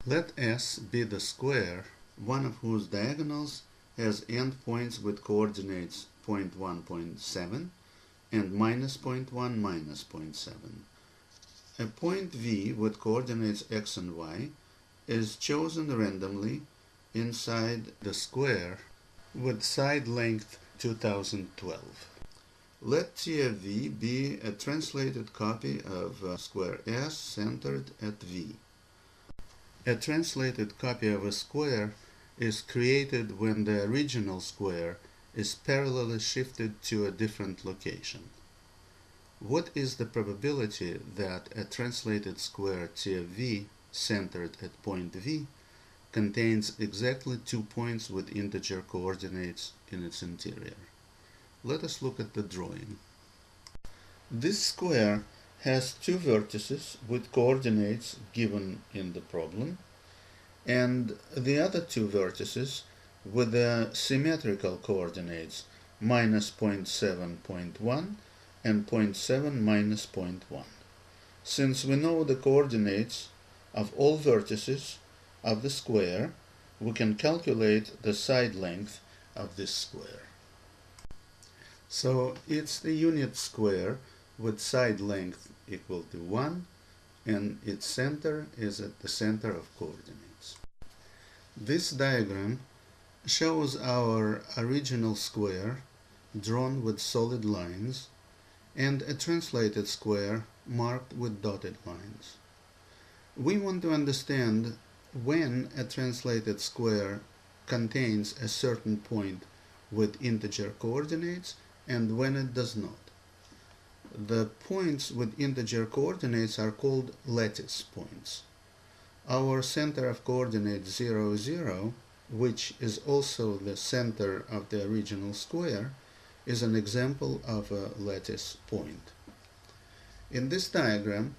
Let S be the square, one of whose diagonals has endpoints with coordinates 0.1, 0.7 and minus 0.1, minus 0.7. A point V with coordinates x and y is chosen randomly inside the square with side length 2012. Let TFV be a translated copy of square S centered at V. A translated copy of a square is created when the original square is parallelly shifted to a different location. What is the probability that a translated square TFV centered at point V contains exactly 2 points with integer coordinates in its interior? Let us look at the drawing. This square has two vertices with coordinates given in the problem, and the other two vertices with the symmetrical coordinates minus 0.7, 0.1 and 0.7 minus 0.1. Since we know the coordinates of all vertices of the square, we can calculate the side length of this square. So it's the unit square with side length equal to 1, and its center is at the center of coordinates. This diagram shows our original square drawn with solid lines and a translated square marked with dotted lines. We want to understand when a translated square contains a certain point with integer coordinates and when it does not. The points with integer coordinates are called lattice points. Our center of coordinates 0, 0, which is also the center of the original square, is an example of a lattice point. In this diagram,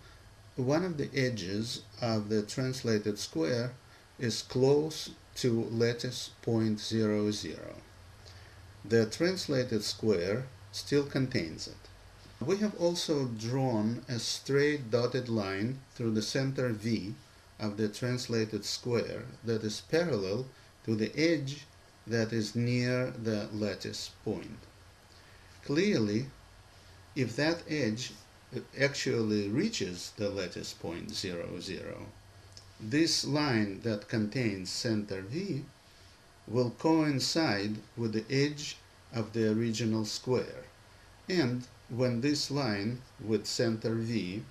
one of the edges of the translated square is close to lattice point 0, 0. The translated square still contains it. We have also drawn a straight dotted line through the center V of the translated square that is parallel to the edge that is near the lattice point. Clearly, if that edge actually reaches the lattice point 0, 0, this line that contains center V will coincide with the edge of the original square, and when this line with center V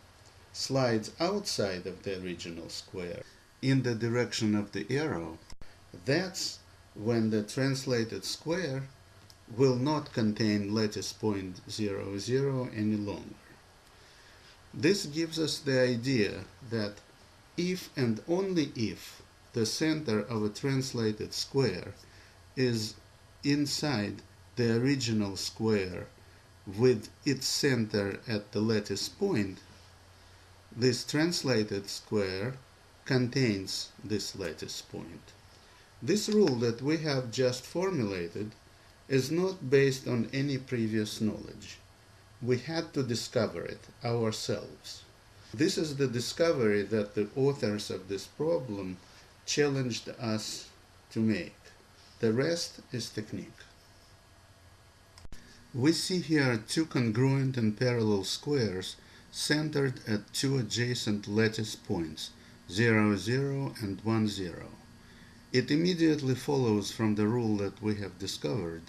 slides outside of the original square in the direction of the arrow, that's when the translated square will not contain lattice point 0, 0 any longer. This gives us the idea that if and only if the center of a translated square is inside the original square with its center at the lattice point, this translated square contains this lattice point. This rule that we have just formulated is not based on any previous knowledge. We had to discover it ourselves. This is the discovery that the authors of this problem challenged us to make. The rest is technique. We see here two congruent and parallel squares centered at two adjacent lattice points, 0, 0 and 1, 0. It immediately follows from the rule that we have discovered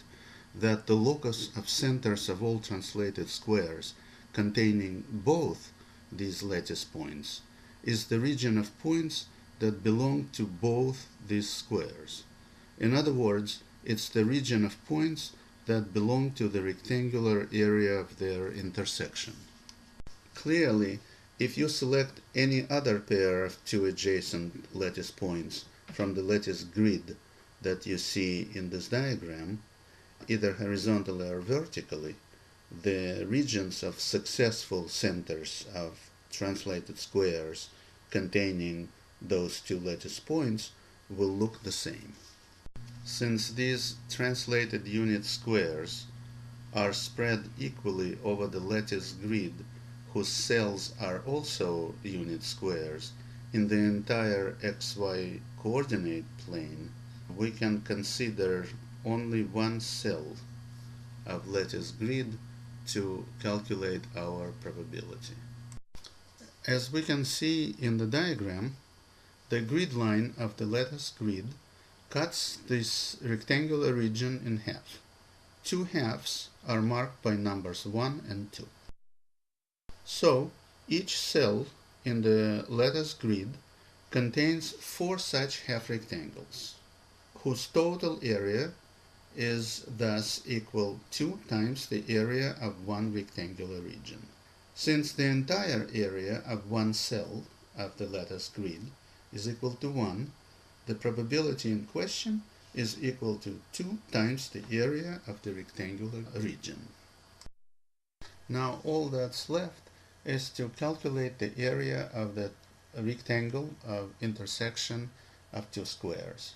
that the locus of centers of all translated squares containing both these lattice points is the region of points that belong to both these squares. In other words, it's the region of points that belong to the rectangular area of their intersection. Clearly, if you select any other pair of two adjacent lattice points from the lattice grid that you see in this diagram, either horizontally or vertically, the regions of successful centers of translated squares containing those two lattice points will look the same. Since these translated unit squares are spread equally over the lattice grid whose cells are also unit squares, in the entire xy coordinate plane, we can consider only one cell of lattice grid to calculate our probability. As we can see in the diagram, the grid line of the lattice grid cuts this rectangular region in half. Two halves are marked by numbers 1 and 2. So, each cell in the lattice grid contains 4 such half rectangles, whose total area is thus equal 2 times the area of one rectangular region. Since the entire area of one cell of the lattice grid is equal to 1, the probability in question is equal to 2 times the area of the rectangular region. Now all that's left is to calculate the area of the rectangle of intersection of two squares.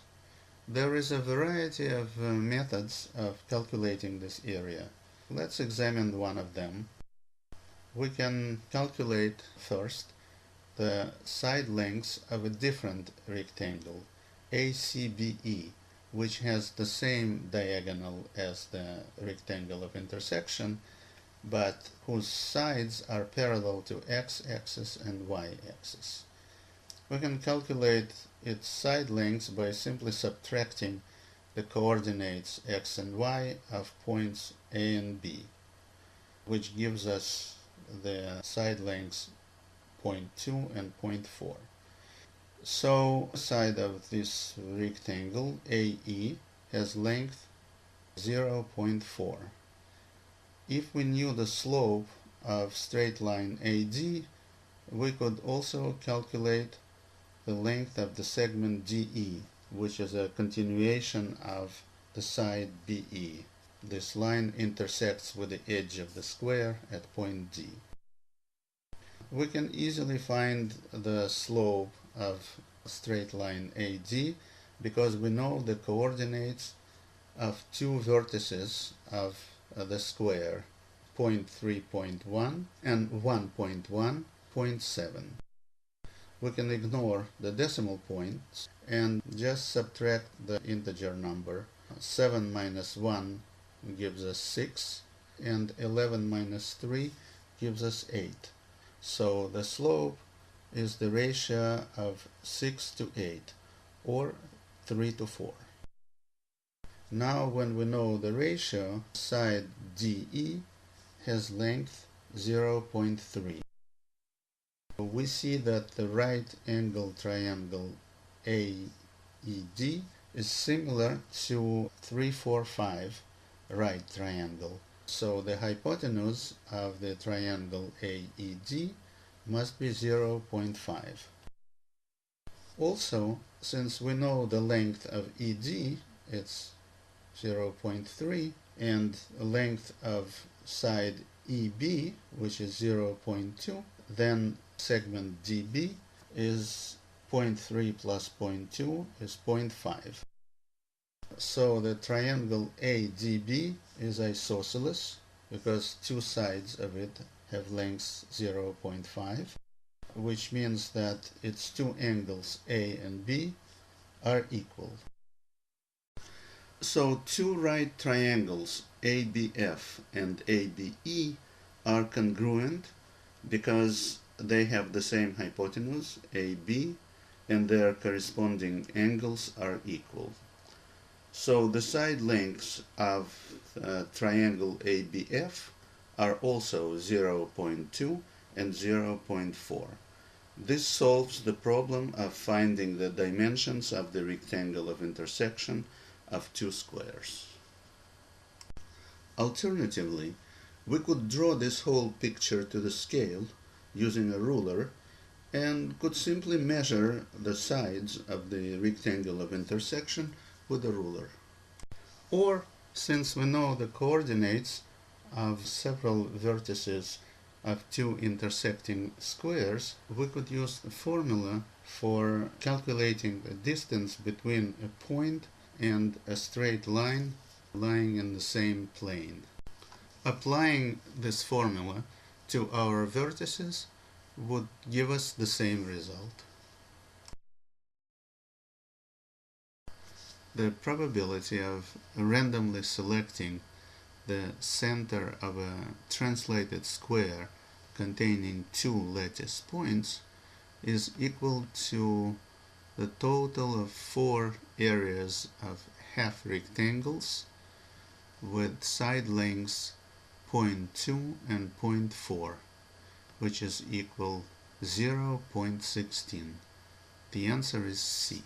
There is a variety of methods of calculating this area. Let's examine one of them. We can calculate first the side lengths of a different rectangle, ACBE, which has the same diagonal as the rectangle of intersection, but whose sides are parallel to x-axis and y-axis. We can calculate its side lengths by simply subtracting the coordinates x and y of points A and B, which gives us the side lengths 0.2 and 0.4. So, the side of this rectangle, AE, has length 0.4. If we knew the slope of straight line AD, we could also calculate the length of the segment DE, which is a continuation of the side BE. This line intersects with the edge of the square at point D. We can easily find the slope of straight line AD because we know the coordinates of two vertices of the square, 0.3.1 and 1.1.7. We can ignore the decimal points and just subtract the integer number. 7 minus 1 gives us 6 and 11 minus 3 gives us 8. So the slope is the ratio of 6 to 8 or 3 to 4. Now when we know the ratio, side DE has length 0.3. We see that the right angle triangle AED is similar to 345 right triangle. So the hypotenuse of the triangle AED must be 0.5. Also, since we know the length of ED, it's 0.3, and the length of side EB, which is 0.2, then segment DB is 0.3 plus 0.2 is 0.5. So the triangle ADB is isosceles because two sides of it have lengths 0.5, which means that its two angles A and B are equal. So two right triangles ABF and ABE are congruent because they have the same hypotenuse AB and their corresponding angles are equal. So the side lengths of triangle ABF are also 0.2 and 0.4. This solves the problem of finding the dimensions of the rectangle of intersection of two squares. Alternatively, we could draw this whole picture to the scale using a ruler and could simply measure the sides of the rectangle of intersection with a ruler. Or, since we know the coordinates of several vertices of two intersecting squares, we could use the formula for calculating the distance between a point and a straight line lying in the same plane. Applying this formula to our vertices would give us the same result. the probability of randomly selecting the center of a translated square containing two lattice points is equal to the total of 4 areas of half rectangles with side lengths 0.2 and 0.4, which is equal 0.16. The answer is C.